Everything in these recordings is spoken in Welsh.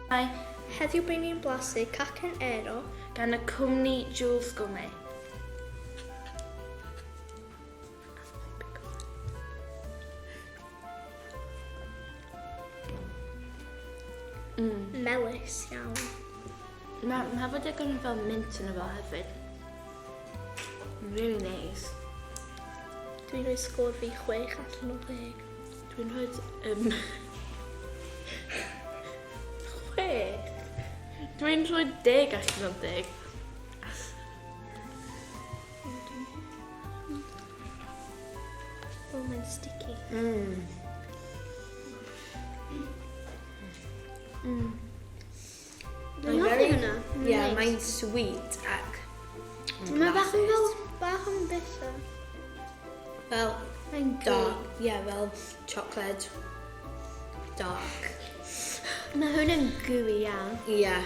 Heddiw bydd ni'n blasu cacen ero gan y cwmni Joles Gourmet. melys iawn. Mae fod digon fel mint yn efo hefyd. Really nice. Dwi'n rhoi sgôr fi 6 allan o 10. Dwi'n rhoi... 6? Dwi'n rhoi 10 allan o 10. O, mae'n sticky. Dwi'n hoffi hwnna. Ie, mae'n sweet ac... Mae bach yn bitter. Fel Mae'n dark, fel chocolate dark. Mae hwn yn gooey iawn. Ie.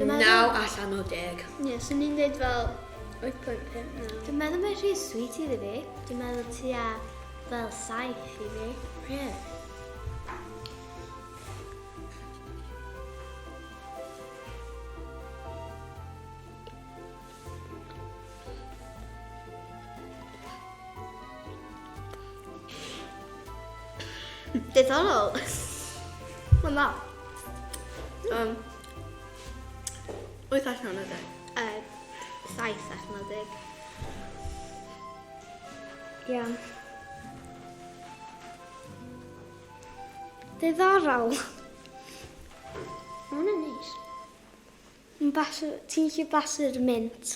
9 allan o 10. Ie, so ni'n dweud fel 8.5 nawr. Dwi'n meddwl mae'n rhy sweet iddi fi. Dwi'n meddwl tua fel 7 i fi. Really? Diddorol. Mae'n dda. 8 allan o 10. 7 allan o 10. Iawn. Diddorol. Mae hwnna'n neis. Ti'n gallu basu'r mint.